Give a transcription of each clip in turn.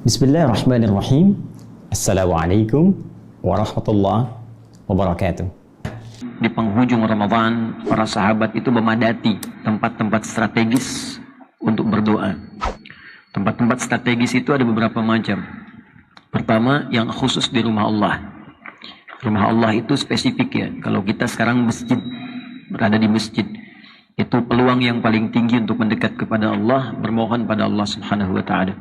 Bismillahirrahmanirrahim. Assalamualaikum warahmatullahi wabarakatuh. Di penghujung Ramadan, para sahabat itu memadati tempat-tempat strategis untuk berdoa. Tempat-tempat strategis itu ada beberapa macam. Pertama, yang khusus di rumah Allah. Rumah Allah itu spesifik ya. Kalau kita sekarang berada di masjid, itu peluang yang paling tinggi untuk mendekat kepada Allah, bermohon pada Allah Subhanahu wa taala.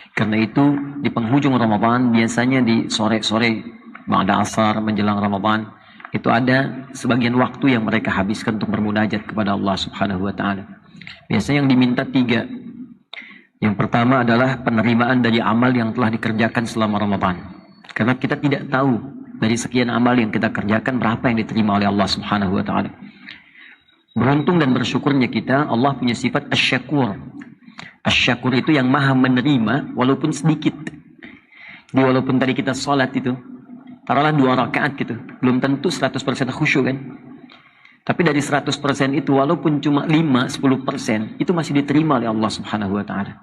Karena itu di penghujung Ramadan, biasanya di sore-sore ba'da asar menjelang Ramadan, itu ada sebagian waktu yang mereka habiskan untuk bermunajat kepada Allah Subhanahu wa taala. Biasanya yang diminta 3. Yang pertama adalah penerimaan dari amal yang telah dikerjakan selama Ramadan. Karena kita tidak tahu dari sekian amal yang kita kerjakan berapa yang diterima oleh Allah Subhanahu wa taala. Beruntung dan bersyukurnya kita, Allah punya sifat asy-syakur. Asy-syakur itu yang maha menerima walaupun sedikit. Jadi walaupun tadi kita sholat itu, taruhlah 2 rakaat gitu, belum tentu 100% khusyuk kan. Tapi dari 100% itu walaupun cuma 5-10% itu masih diterima oleh Allah Subhanahu wa taala.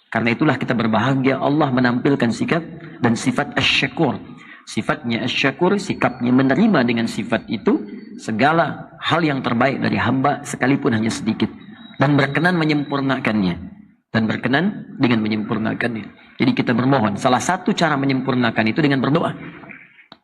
Karena itulah kita berbahagia Allah menampilkan sikap dan sifat asy-syakur. Sifatnya asy-syakur, sikapnya menerima dengan sifat itu segala hal yang terbaik dari hamba sekalipun hanya sedikit, dan berkenan menyempurnakannya, dan berkenan dengan menyempurnakannya. Jadi kita bermohon, salah satu cara menyempurnakan itu dengan berdoa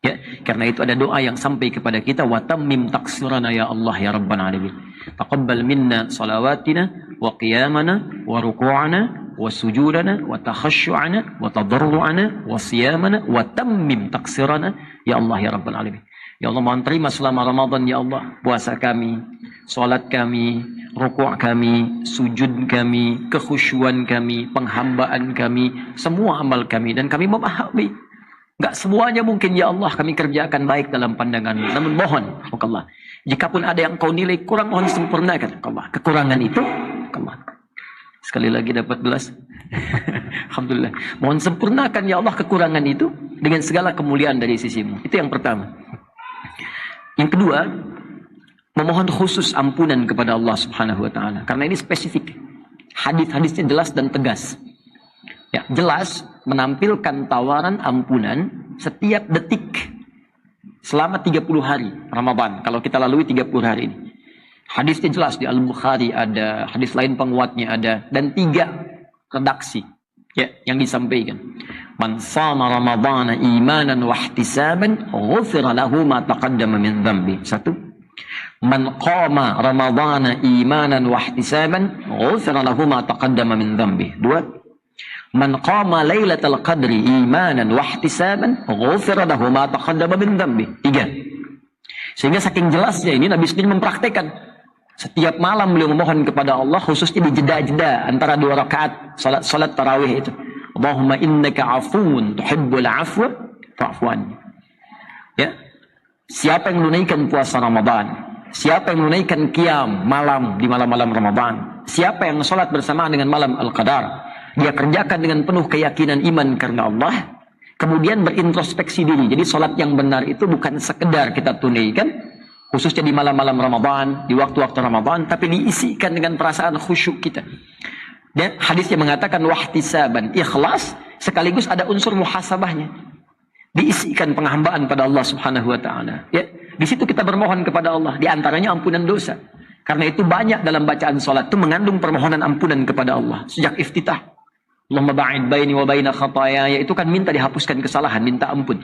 ya, karena itu ada doa yang sampai kepada kita, wa tammim taqsirana ya Allah ya rabbal alamin, taqabbal minna salawatina wa qiyamana wa ruku'ana wa sujudana wa takhasyu'ana wa tadarru'ana wa siyamana wa tammim taqsirana ya Allah ya rabbal alamin. Ya Allah, mohon terima selama Ramadan ya Allah, puasa kami, salat kami, rukuk kami, sujud kami, kekhusyuan kami, penghambaan kami, semua amal kami, dan kami memahami enggak semuanya mungkin ya Allah kami kerjakan baik dalam pandangan-Mu. Namun mohon Allah, jikapun ada yang Kau nilai kurang, mohon sempurnakan Allah. Kekurangan itu Allah. Sekali lagi dapat gelas. Alhamdulillah. Mohon sempurnakan ya Allah kekurangan itu dengan segala kemuliaan dari sisi-Mu. Itu yang pertama. Yang kedua, memohon khusus ampunan kepada Allah Subhanahu wa taala. Karena ini spesifik. Hadis-hadisnya jelas dan tegas. Ya, jelas menampilkan tawaran ampunan setiap detik selama 30 hari Ramadan. Kalau kita lalui 30 hari ini. Hadisnya jelas di Al-Bukhari ada, hadis lain penguatnya ada, dan 3 redaksi ya yang disampaikan. Man shama ramadhana imanan wa ihtisaban ghufira lahu ma taqaddama min dhanbi. 1. Man qama ramadhana imanan wa ihtisaban ghufira lahu ma taqaddama min dhanbi. 2. Man qama lailatal qadri imanan wa ihtisaban ghufira lahu ma taqaddama min dhanbi. 3. Sehingga saking jelasnya ini Nabi sendiri mempraktekkan. Setiap malam beliau memohon kepada Allah, khususnya di jeda-jeda antara 2 rakaat salat tarawih itu. Allahumma innaka afuwun tuhibbul afwa fa'fu anni. Ya. Siapa yang menunaikan puasa Ramadan, siapa yang menunaikan qiyam malam di malam-malam Ramadan, siapa yang salat bersamaan dengan malam Al-Qadar, dia kerjakan dengan penuh keyakinan iman karena Allah, kemudian berintrospeksi diri. Jadi salat yang benar itu bukan sekedar kita tunaikan khususnya di malam-malam Ramadan, di waktu-waktu Ramadan, tapi diisikan dengan perasaan khusyuk kita. Dan hadisnya mengatakan wahtisaban, ikhlas sekaligus ada unsur muhasabahnya. Diisikan penghambaan pada Allah Subhanahu wa taala. Ya, di situ kita bermohon kepada Allah, di antaranya ampunan dosa. Karena itu banyak dalam bacaan salat itu mengandung permohonan ampunan kepada Allah. Sejak iftitah, Allahumma ba'id baini wa baina khataaya, itu kan minta dihapuskan kesalahan, minta ampun.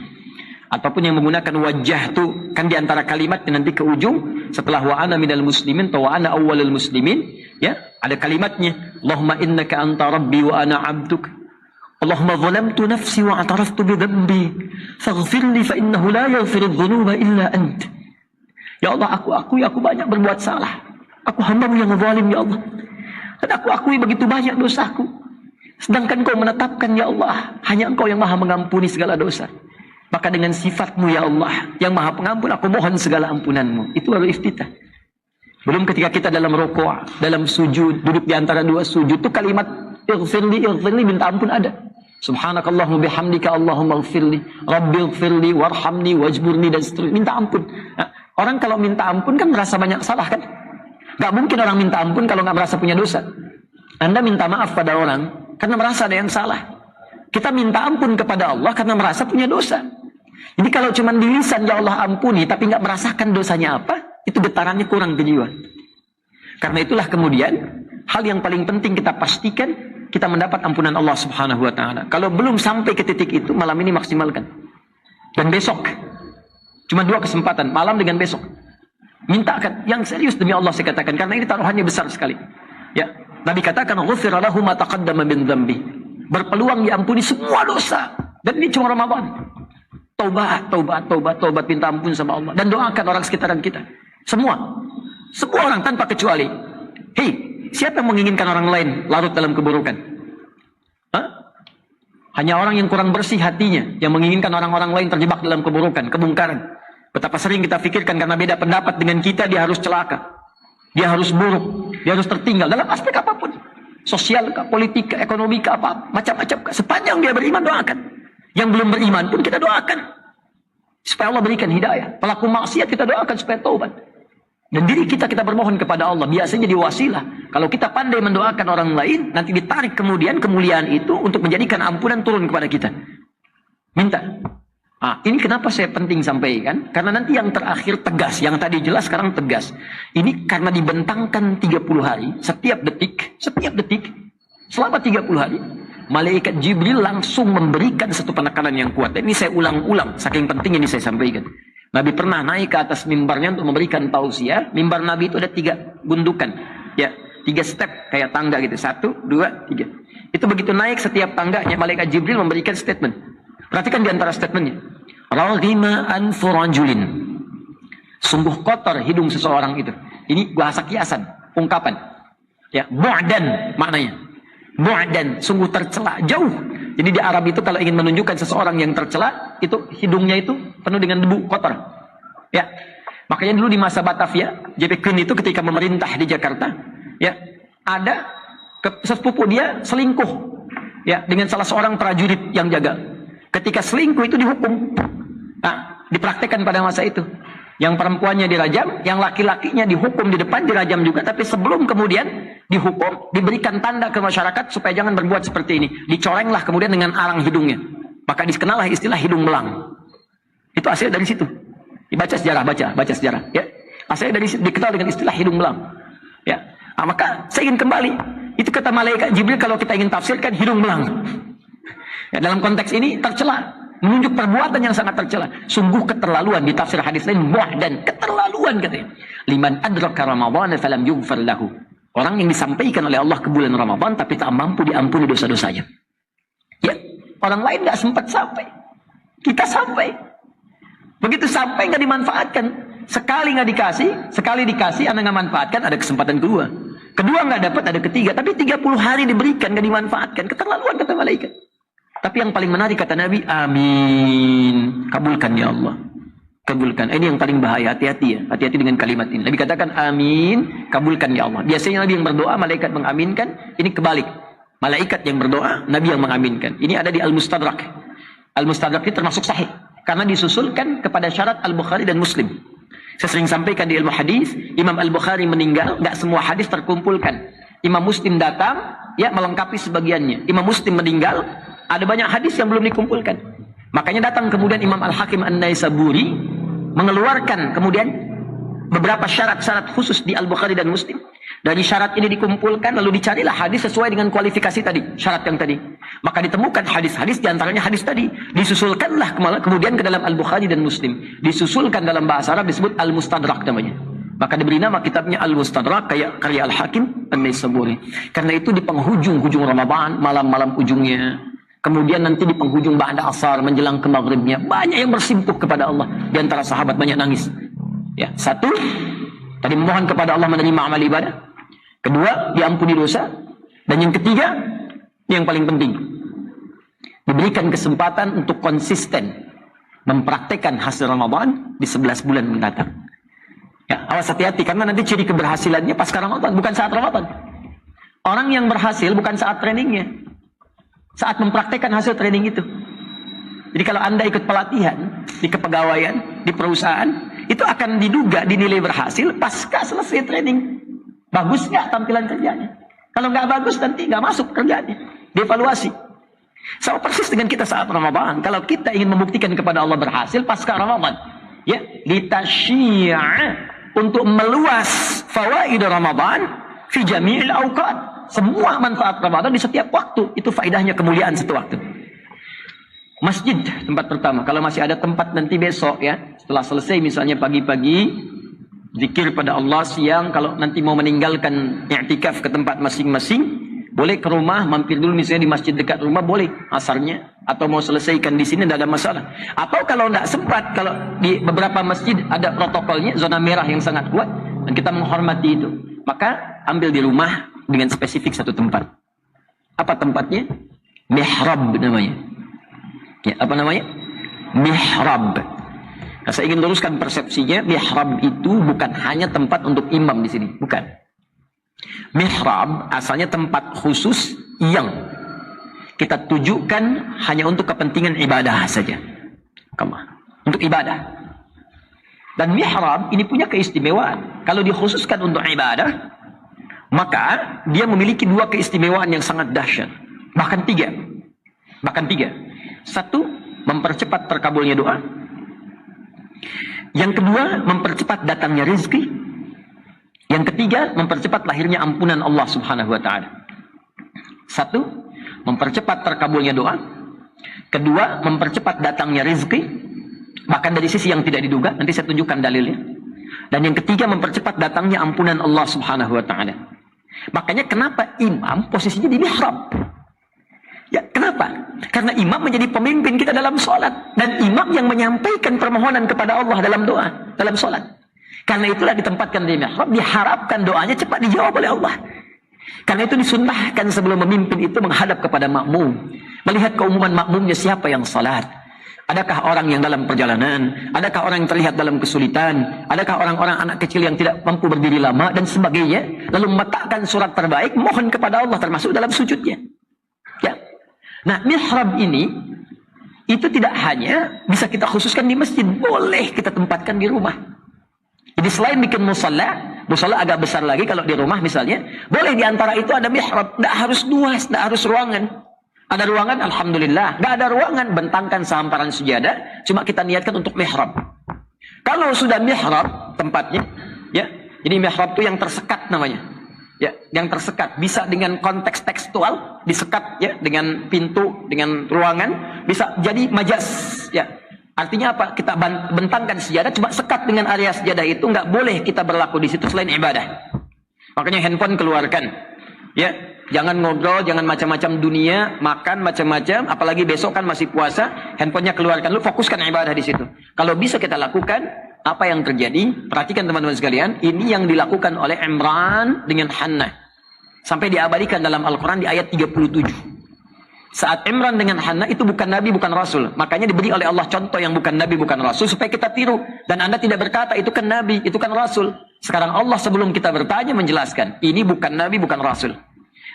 Ataupun yang menggunakan wajah tu kan di antara kalimat nanti ke ujung setelah wa ana minal muslimin atau wa ana awwalul muslimin ya ada kalimatnya Allahumma innaka anta rabbi wa ana 'abduk Allahumma zalamtu nafsi wa ataraftu bi dhanbi faghfirli fa innahu la yaghfiru dhunuba illa ant. Ya Allah, aku banyak berbuat salah, aku hamba-Mu yang zalim ya Allah, dan aku akui begitu banyak dosaku, sedangkan Kau menetapkan ya Allah hanya Engkau yang maha mengampuni segala dosa. Maka dengan sifat-Mu ya Allah yang maha pengampun, aku mohon segala ampunan-Mu. Itu baru iftitah. Belum ketika kita dalam rukuk, dalam sujud, duduk di antara 2 sujud, itu kalimat ighfirli, minta ampun ada. Subhanakallahumma bihamdika Allahumma ighfirli, rabbi ighfirli warhamni wajburni, dan seterusnya. Minta ampun. Nah, orang kalau minta ampun kan merasa banyak salah kan? Gak mungkin orang minta ampun kalau gak merasa punya dosa. Anda minta maaf pada orang karena merasa ada yang salah. Kita minta ampun kepada Allah karena merasa punya dosa. Jadi kalau cuma di lisan, ya Allah ampuni, tapi nggak merasakan dosanya apa, itu getarannya kurang ke jiwa. Karena itulah kemudian, hal yang paling penting kita pastikan, kita mendapat ampunan Allah Subhanahu wa Ta'ala. Kalau belum sampai ke titik itu, malam ini maksimalkan. Dan besok, cuma 2 kesempatan, malam dengan besok. Mintakan, yang serius demi Allah saya katakan, karena ini taruhannya besar sekali. Ya, Nabi katakan, "Ghufira lahu ma taqaddama min dzambi." Berpeluang diampuni semua dosa. Dan ini cuma Ramadan. Taubat, taubat, taubat, taubat, minta ampun sama Allah. Dan doakan orang sekitaran kita. Semua orang tanpa kecuali. Hei, siapa yang menginginkan orang lain larut dalam keburukan? Hah? Hanya orang yang kurang bersih hatinya yang menginginkan orang-orang lain terjebak dalam keburukan, kemungkaran. Betapa sering kita pikirkan karena beda pendapat dengan kita, dia harus celaka. Dia harus buruk, dia harus tertinggal dalam aspek apapun. Sosial, politik, ekonomi, apa, macam-macam. Sepanjang dia beriman, doakan. Yang belum beriman pun kita doakan. Supaya Allah berikan hidayah. Pelaku maksiat kita doakan supaya taubat. Dan diri kita bermohon kepada Allah. Biasanya jadi wasilah. Kalau kita pandai mendoakan orang lain, nanti ditarik kemudian kemuliaan itu untuk menjadikan ampunan turun kepada kita. Minta. Ini kenapa saya penting sampaikan? Karena nanti yang terakhir tegas. Yang tadi jelas, sekarang tegas. Ini karena dibentangkan 30 hari. Setiap detik, selama 30 hari, malaikat Jibril langsung memberikan satu penekanan yang kuat. Ini saya ulang-ulang, saking penting ini saya sampaikan. Nabi pernah naik ke atas mimbarnya untuk memberikan tausiah. Mimbar Nabi itu ada 3 gundukan. Ya, 3 step, kayak tangga gitu. 1, 2, 3. Itu begitu naik setiap tangganya, malaikat Jibril memberikan statement. Perhatikan di antara statementnya. Raghima anfu rajulin. Sungguh kotor hidung seseorang itu. Ini bahasa kiasan, ungkapan. Ya, bu'dan maknanya. Bu'dan, sungguh tercela, jauh. Jadi di Arab itu kalau ingin menunjukkan seseorang yang tercela, itu hidungnya itu penuh dengan debu, kotor. Ya. Makanya dulu di masa Batavia, JP Kuhn itu ketika memerintah di Jakarta, ya, ada sepupu dia selingkuh. Ya, dengan salah seorang prajurit yang jaga. Ketika selingkuh itu dihukum. Dipraktekkan pada masa itu. Yang perempuannya dirajam, yang laki-lakinya dihukum di depan, dirajam juga. Tapi sebelum kemudian dihukum, diberikan tanda ke masyarakat supaya jangan berbuat seperti ini. Dicorenglah kemudian dengan arang hidungnya. Maka dikenallah istilah hidung belang. Itu asal dari situ. Dibaca sejarah, baca sejarah. Ya. Asal dari situ dikenal dengan istilah hidung belang. Ya. Maka saya ingin kembali. Itu kata malaikat Jibril kalau kita ingin tafsirkan hidung belang. Ya, dalam konteks ini tercela, menunjuk perbuatan yang sangat tercela. Sungguh keterlaluan, di tafsir hadis lain dan keterlaluan katanya. Liman adraka Ramadan falam yughfar lahu. Orang yang disampaikan oleh Allah ke bulan Ramadan tapi tak mampu diampuni dosa-dosanya. Ya, orang lain nggak sempat sampai. Kita sampai. Begitu sampai nggak dimanfaatkan. Sekali nggak dikasih, sekali dikasih Anda nggak manfaatkan, ada kesempatan kedua. Kedua nggak dapat, ada ketiga. Tapi 30 hari diberikan nggak dimanfaatkan. Keterlaluan kata malaikat. Tapi yang paling menarik kata Nabi, amin. Kabulkan ya Allah. Kabulkan. Ini yang paling bahaya, hati-hati ya. Hati-hati dengan kalimat ini. Nabi katakan amin, kabulkan ya Allah. Biasanya Nabi yang berdoa, malaikat mengaminkan. Ini kebalik. Malaikat yang berdoa, Nabi yang mengaminkan. Ini ada di Al-Mustadrak. Al-Mustadrak ini termasuk sahih. Karena disusulkan kepada syarat Al-Bukhari dan Muslim. Saya sering sampaikan di ilmu hadis, Imam Al-Bukhari meninggal, gak semua hadis terkumpulkan. Imam Muslim datang, ya melengkapi sebagiannya. Imam Muslim meninggal, ada banyak hadis yang belum dikumpulkan. Makanya datang kemudian Imam Al-Hakim An-Naisaburi mengeluarkan kemudian beberapa syarat-syarat khusus di Al-Bukhari dan Muslim. Dari syarat ini dikumpulkan, lalu dicarilah hadis sesuai dengan kualifikasi tadi, syarat yang tadi. Maka ditemukan hadis-hadis, diantaranya hadis tadi. Disusulkanlah kemudian ke dalam Al-Bukhari dan Muslim. Disusulkan dalam bahasa Arab disebut Al-Mustadrak namanya. Maka diberi nama kitabnya Al-Mustadrak kayak karya Al-Hakim An-Naisaburi. Karena itu di penghujung-hujung Ramadan, malam-malam ujungnya. Kemudian nanti di penghujung ba'da asar menjelang ke maghribnya banyak yang bersimpuh kepada Allah. Di antara sahabat banyak nangis. Ya, satu, tadi memohon kepada Allah menerima amal ibadah. Kedua, diampuni dosa. Dan yang ketiga, yang paling penting, diberikan kesempatan untuk konsisten mempraktekkan hasil Ramadan di 11 bulan mendatang. Ya, awas hati-hati karena nanti ciri keberhasilannya pasca Ramadan, bukan saat Ramadan. Orang yang berhasil bukan saat trainingnya. Saat mempraktekkan hasil training itu. Jadi kalau Anda ikut pelatihan di kepegawaian, di perusahaan, itu akan diduga dinilai berhasil pasca selesai training. Bagus nggak tampilan kerjanya? Kalau nggak bagus nanti nggak masuk kerjanya. Dievaluasi. Sama persis dengan kita saat Ramadan. Kalau kita ingin membuktikan kepada Allah berhasil pasca Ramadan, ya, litasyi'a, untuk meluas fawaid Ramadan fi jami'il awqat. Semua manfaat Ramadan di setiap waktu. Itu faedahnya kemuliaan satu waktu. Masjid tempat pertama. Kalau masih ada tempat nanti besok, ya, setelah selesai misalnya pagi-pagi zikir pada Allah, siang kalau nanti mau meninggalkan i'tikaf ke tempat masing-masing, boleh ke rumah, mampir dulu misalnya di masjid dekat rumah, boleh asarnya, atau mau selesaikan di sini tidak ada masalah. Atau kalau tidak sempat, kalau di beberapa masjid ada protokolnya, zona merah yang sangat kuat dan kita menghormati itu, maka ambil di rumah dengan spesifik satu tempat. Apa tempatnya? Mihrab namanya. Ya, apa namanya? Mihrab. Nah, saya ingin luruskan persepsinya, mihrab itu bukan hanya tempat untuk imam di sini, bukan. Mihrab asalnya tempat khusus yang kita tujukan hanya untuk kepentingan ibadah saja. Untuk ibadah. Dan mihrab ini punya keistimewaan. Kalau dikhususkan untuk ibadah, maka dia memiliki dua keistimewaan yang sangat dahsyat. Bahkan tiga. Satu, mempercepat terkabulnya doa. Yang kedua, mempercepat datangnya rezeki. Yang ketiga, mempercepat lahirnya ampunan Allah Subhanahu wa ta'ala. Satu, mempercepat terkabulnya doa. Kedua, mempercepat datangnya rezeki. Bahkan dari sisi yang tidak diduga, nanti saya tunjukkan dalilnya. Dan yang ketiga, mempercepat datangnya ampunan Allah Subhanahu wa ta'ala. Makanya kenapa imam posisinya di mihrab? Ya, kenapa? Karena imam menjadi pemimpin kita dalam sholat. Dan imam yang menyampaikan permohonan kepada Allah dalam doa, dalam sholat. Karena itulah ditempatkan di mihrab, diharapkan doanya cepat dijawab oleh Allah. Karena itu disunnahkan sebelum memimpin itu menghadap kepada makmum. Melihat keumuman makmumnya siapa yang sholat. Adakah orang yang dalam perjalanan? Adakah orang yang terlihat dalam kesulitan? Adakah orang-orang anak kecil yang tidak mampu berdiri lama? Dan sebagainya. Lalu meletakkan surat terbaik, mohon kepada Allah termasuk dalam sujudnya. Ya. Nah, mihrab ini, itu tidak hanya bisa kita khususkan di masjid. Boleh kita tempatkan di rumah. Jadi selain bikin musalla agak besar lagi kalau di rumah misalnya, boleh di antara itu ada mihrab. Tidak harus luas, tidak harus ruangan. Ada ruangan, alhamdulillah. Nggak ada ruangan, bentangkan sehamparan sejadah. Cuma kita niatkan untuk mihrab. Kalau sudah mihrab tempatnya, ya, jadi mihrab itu yang tersekat namanya, ya, yang tersekat. Bisa dengan konteks tekstual, disekat, ya, dengan pintu, dengan ruangan. Bisa jadi majas, ya. Artinya apa? Kita bentangkan sejadah, cuma sekat dengan area sejadah itu. Nggak boleh kita berlaku di situ selain ibadah. Makanya handphone keluarkan, ya. Jangan ngobrol, jangan macam-macam dunia, makan macam-macam, apalagi besok kan masih puasa, handphonenya keluarkan, lu fokuskan ibadah di situ. Kalau bisa kita lakukan, apa yang terjadi? Perhatikan teman-teman sekalian, ini yang dilakukan oleh Imran dengan Hannah. Sampai diabadikan dalam Al-Quran di ayat 37. Saat Imran dengan Hannah itu bukan Nabi, bukan Rasul. Makanya diberi oleh Allah contoh yang bukan Nabi, bukan Rasul, supaya kita tiru. Dan Anda tidak berkata, itu kan Nabi, itu kan Rasul. Sekarang Allah sebelum kita bertanya menjelaskan, ini bukan Nabi, bukan Rasul.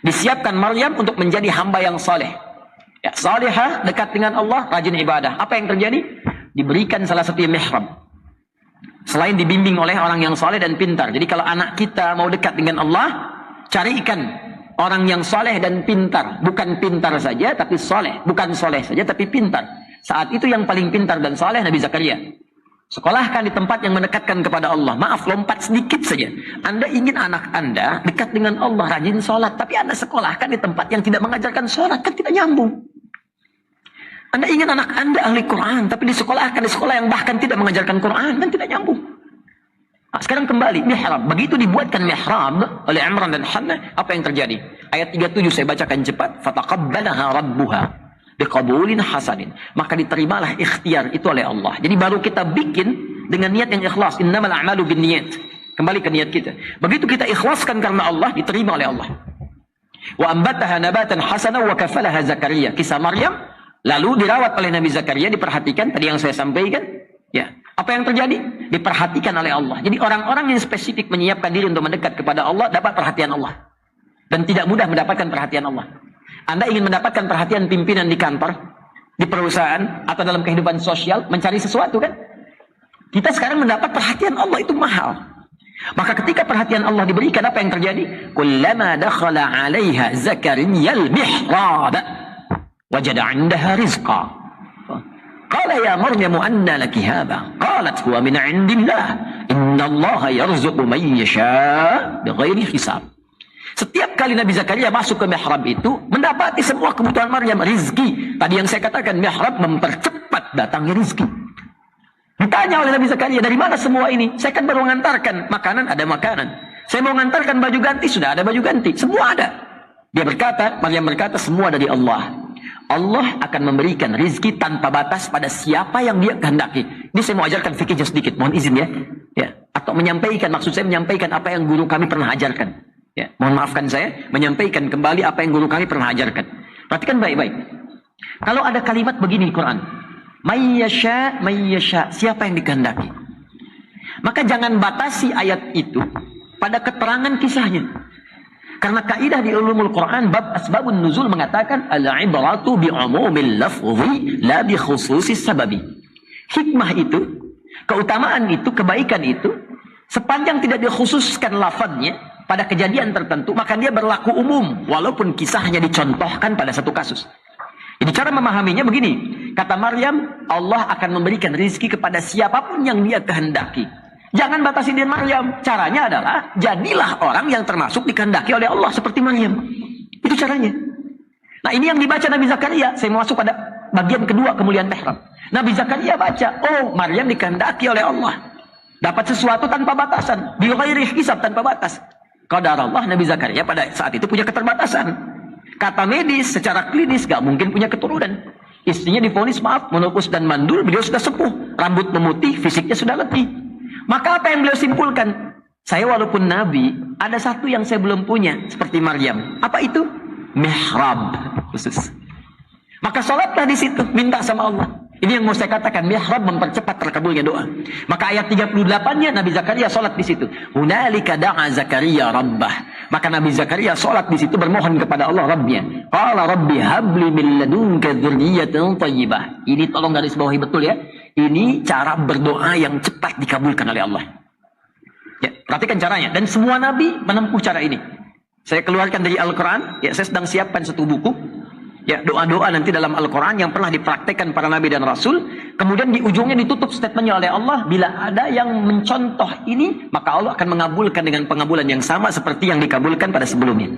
Disiapkan Maryam untuk menjadi hamba yang saleh. Ya, salihah, dekat dengan Allah, rajin ibadah. Apa yang terjadi? Diberikan salah satu mihrab. Selain dibimbing oleh orang yang saleh dan pintar. Jadi kalau anak kita mau dekat dengan Allah, carikan orang yang saleh dan pintar. Bukan pintar saja, tapi saleh. Bukan saleh saja, tapi pintar. Saat itu yang paling pintar dan saleh Nabi Zakaria. Sekolahkan di tempat yang mendekatkan kepada Allah. Maaf, lompat sedikit saja. Anda ingin anak Anda dekat dengan Allah, rajin sholat. Tapi Anda sekolahkan di tempat yang tidak mengajarkan sholat. Kan tidak nyambung. Anda ingin anak Anda ahli Quran. Tapi disekolahkan di sekolah yang bahkan tidak mengajarkan Quran. Kan tidak nyambung. Nah, sekarang kembali, mihrab. Begitu dibuatkan mihrab oleh Imran dan Hannah, apa yang terjadi? Ayat 37 saya bacakan cepat. Fataqabbalaha rabbuha biqabulin hasanin, maka diterimalah ikhtiar itu oleh Allah. Jadi baru kita bikin dengan niat yang ikhlas. Innamal a'malu binniyat. Kembali ke niat kita. Begitu kita ikhlaskan karena Allah, diterima oleh Allah. Wa ambataha nabatan hasana wa kafalaha Zakaria. Kisah Maryam lalu dirawat oleh Nabi Zakaria, diperhatikan tadi yang saya sampaikan. Ya, apa yang terjadi? Diperhatikan oleh Allah. Jadi orang-orang yang spesifik menyiapkan diri untuk mendekat kepada Allah dapat perhatian Allah. Dan tidak mudah mendapatkan perhatian Allah. Anda ingin mendapatkan perhatian pimpinan di kantor, di perusahaan, atau dalam kehidupan sosial, mencari sesuatu kan? Kita sekarang mendapat perhatian Allah itu mahal. Maka ketika perhatian Allah diberikan, apa yang terjadi? Kullama dakhala 'alaiha Zakariyal mihrab. wajada 'indaha rizqa. Qala ya Maryam anna laki hadha? Qalat huwa min 'indillah. Innallaha yarzuqu man yasha' bighairi hisab. Setiap kali Nabi Zakaria masuk ke mihrab itu, mendapati semua kebutuhan Maryam, rizki. Tadi yang saya katakan, mihrab mempercepat datangnya rizki. Ditanya oleh Nabi Zakaria, dari mana semua ini? Saya kan baru mengantarkan makanan, ada makanan. Saya mau mengantarkan baju ganti, sudah ada baju ganti. Semua ada. Maryam berkata, semua dari Allah. Allah akan memberikan rizki tanpa batas pada siapa yang dia kehendaki. Ini saya mau ajarkan fikihnya sedikit, mohon izin ya. Atau menyampaikan, maksud saya menyampaikan apa yang guru kami pernah ajarkan. Mohon maafkan saya, menyampaikan kembali apa yang guru kami pernah ajarkan. Perhatikan baik-baik. Kalau ada kalimat begini di Quran, mayyasha, mayyasha, siapa yang dikehendaki. Maka jangan batasi ayat itu pada keterangan kisahnya. Karena kaidah di ulumul Quran, bab asbabun nuzul mengatakan, al-ibratu bi'umumil lafzi, la bi khususis sababi. Hikmah itu, keutamaan itu, kebaikan itu, sepanjang tidak dikhususkan lafadznya pada kejadian tertentu, maka dia berlaku umum, walaupun kisahnya dicontohkan pada satu kasus. Jadi cara memahaminya begini, kata Maryam, Allah akan memberikan rizki kepada siapapun yang dia kehendaki. Jangan batasi dengan Maryam. Caranya adalah, jadilah orang yang termasuk dikehendaki oleh Allah, seperti Maryam. Itu caranya. Nah, ini yang dibaca Nabi Zakaria. Saya mau masuk pada bagian kedua kemuliaan mihrab. Nabi Zakaria baca, oh Maryam dikehendaki oleh Allah. Dapat sesuatu tanpa batasan. Bi ghairi hisab, tanpa batas. Qadar Allah, Nabi Zakaria pada saat itu punya keterbatasan. Kata medis, secara klinis gak mungkin punya keturunan. Istrinya divonis maaf, menopause dan mandul, beliau sudah sepuh, rambut memutih, fisiknya sudah letih. Maka apa yang beliau simpulkan? Saya walaupun nabi, ada satu yang saya belum punya, seperti Maryam. Apa itu? Mihrab khusus. Maka sholatlah di situ, minta sama Allah. Ini yang mau saya katakan, mihrab mempercepat terkabulnya doa. Maka ayat 38-nya Nabi Zakaria sholat di situ. Hunalika da'a Zakaria rabbah. Maka Nabi Zakaria sholat di situ bermohon kepada Allah Rabbnya. Qala Rabbi habli min ladunka dzurriyyatan thayyibah. Ini tolong garis bawahi betul ya. Ini cara berdoa yang cepat dikabulkan oleh Allah. Ya, perhatikan caranya. Dan semua nabi menempuh cara ini. Saya keluarkan dari Al-Quran. Ya, saya sedang siapkan satu buku. Ya, doa-doa nanti dalam Al-Quran yang pernah dipraktekkan para nabi dan rasul. Kemudian di ujungnya ditutup statementnya oleh Allah. Bila ada yang mencontoh ini, maka Allah akan mengabulkan dengan pengabulan yang sama seperti yang dikabulkan pada sebelumnya.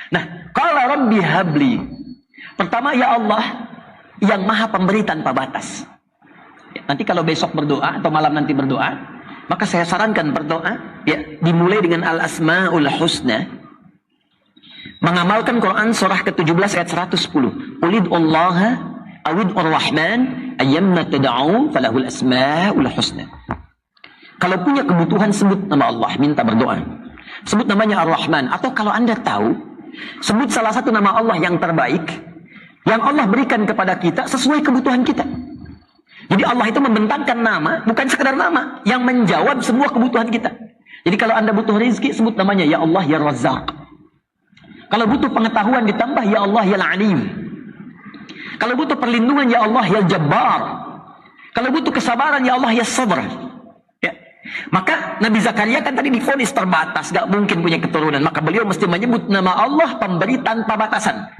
Nah, qala Rabbi habli. Pertama, ya Allah yang maha pemberi tanpa batas. Ya, nanti kalau besok berdoa atau malam nanti berdoa, maka saya sarankan berdoa, ya, dimulai dengan Al-Asma'ul Husna. Mengamalkan Quran surah ke-17 ayat 110. Ulid'ullaha awid'ur rahman ayyamma tad'u falahul asma'ul husna. Kalau punya kebutuhan, sebut nama Allah, minta berdoa. Sebut namanya Ar-Rahman. Atau kalau Anda tahu, sebut salah satu nama Allah yang terbaik, yang Allah berikan kepada kita sesuai kebutuhan kita. Jadi Allah itu membentangkan nama, bukan sekedar nama, yang menjawab semua kebutuhan kita. Jadi kalau Anda butuh rezeki, sebut namanya Ya Allah Ya Razzaq. Kalau butuh pengetahuan ditambah Ya Allah Ya Alim. Kalau butuh perlindungan Ya Allah Ya Jabbar. Kalau butuh kesabaran Ya Allah Ya Sabr. Ya. Maka Nabi Zakaria kan tadi divonis terbatas, gak mungkin punya keturunan. Maka beliau mesti menyebut nama Allah pemberi tanpa batasan.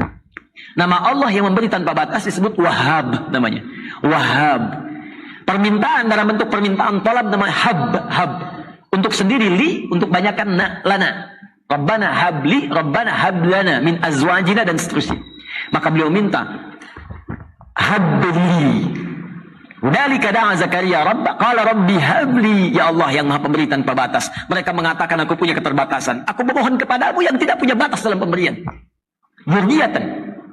Nama Allah yang memberi tanpa batas disebut Wahhab namanya. Wahhab. Permintaan dalam bentuk permintaan tolab namanya hab. Untuk sendiri li, untuk banyakkan lana. Rabbana habli, Rabbana hablana min azwajina dan seterusnya. Maka beliau minta habli. Hunalika da'a Zakaria rabba qala rabbi habli, ya Allah yang Maha Pemberi tanpa batas. Mereka mengatakan aku punya keterbatasan. Aku memohon kepadamu yang tidak punya batas dalam pemberian. Dzurriyyatan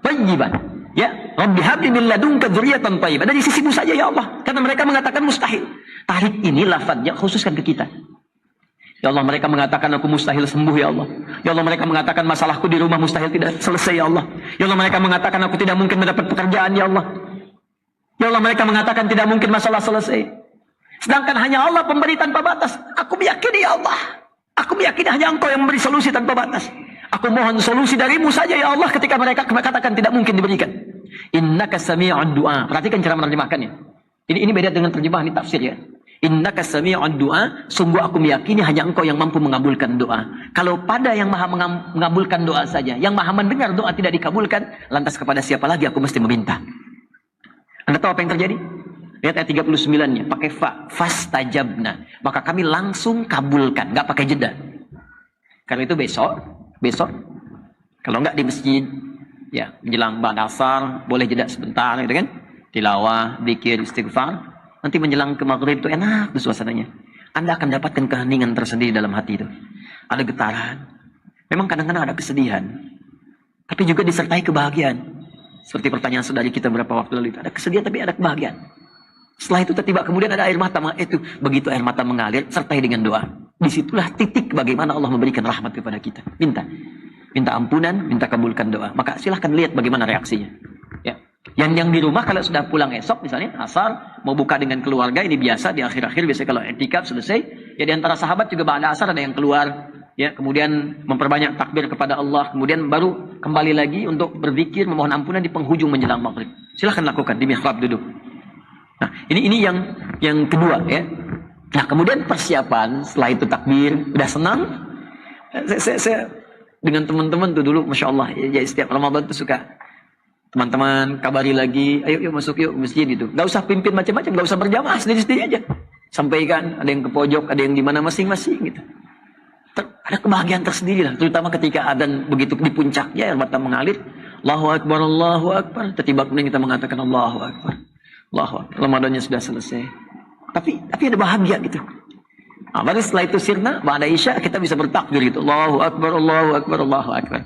thayyibah. Ya, rabbi habli min ladunka dzurriyyatan thayyibah. Dari sisimu saja ya Allah. Karena mereka mengatakan mustahil. Tarik ini lafadznya khususkan ke kita. Ya Allah, mereka mengatakan aku mustahil sembuh ya Allah. Ya Allah, mereka mengatakan masalahku di rumah mustahil tidak selesai ya Allah. Ya Allah, mereka mengatakan aku tidak mungkin mendapat pekerjaan ya Allah. Ya Allah, mereka mengatakan tidak mungkin masalah selesai. Sedangkan hanya Allah pemberi tanpa batas. Aku meyakini ya Allah. Aku meyakini hanya Engkau yang memberi solusi tanpa batas. Aku mohon solusi darimu saja ya Allah ketika mereka katakan tidak mungkin diberikan. Innaka sami'ud du'a. Perhatikan cara menerjemahkannya. Ini beda dengan terjemahan di tafsir ya. Innaka sami'ud du'a, sungguh aku meyakini hanya engkau yang mampu mengabulkan doa. Kalau pada yang maha mengabulkan doa saja, yang maha mendengar doa tidak dikabulkan, lantas kepada siapa lagi aku mesti meminta? Anda tahu apa yang terjadi? Lihat ayat 39-nya, pakai fastajabna. Maka kami langsung kabulkan, nggak pakai jeda. Karena itu besok, kalau nggak di masjid, ya menjelang ba'da asar, boleh jeda sebentar, gitu kan? Tilawah, zikir, istighfar. Nanti menjelang ke maghrib itu enak tuh suasananya. Anda akan dapatkan keheningan tersendiri dalam hati itu. Ada getaran. Memang kadang-kadang ada kesedihan. Tapi juga disertai kebahagiaan. Seperti pertanyaan saudari kita beberapa waktu lalu itu. Ada kesedihan tapi ada kebahagiaan. Setelah itu tiba kemudian ada air mata. Begitu air mata mengalir, sertai dengan doa. Disitulah titik bagaimana Allah memberikan rahmat kepada kita. Minta ampunan, minta kabulkan doa. Maka silahkan lihat bagaimana reaksinya. Ya. Yang di rumah kalau sudah pulang esok misalnya asar mau buka dengan keluarga, ini biasa di akhir-akhir biasanya kalau i'tikaf selesai ya, di antara sahabat juga ba'da asar ada yang keluar ya, kemudian memperbanyak takbir kepada Allah, kemudian baru kembali lagi untuk berzikir memohon ampunan di penghujung menjelang maghrib. Silahkan lakukan di mihrab duduk. Nah ini yang kedua ya. Nah kemudian persiapan setelah itu takbir udah senang. Saya dengan teman-teman tuh dulu masya Allah ya, setiap Ramadan tuh suka teman-teman kabari lagi, ayo yuk masuk yuk masjid gitu. Gak usah pimpin macam-macam, gak usah berjamaah, sendiri-sendiri aja. Sampaikan, ada yang ke pojok, ada yang di mana masing-masing gitu. Ada kebahagiaan tersendiri lah, terutama ketika adzan begitu di puncaknya, air mata mengalir, Allahu Akbar, Allahu Akbar. Tiba-tiba kemudian kita mengatakan Allahu Akbar, Allahu Akbar. Ramadannya sudah selesai. Tapi ada bahagia gitu. Nah, baru setelah itu sirna, ba'da isya kita bisa bertakbir gitu. Allahu Akbar, Allahu Akbar, Allahu Akbar.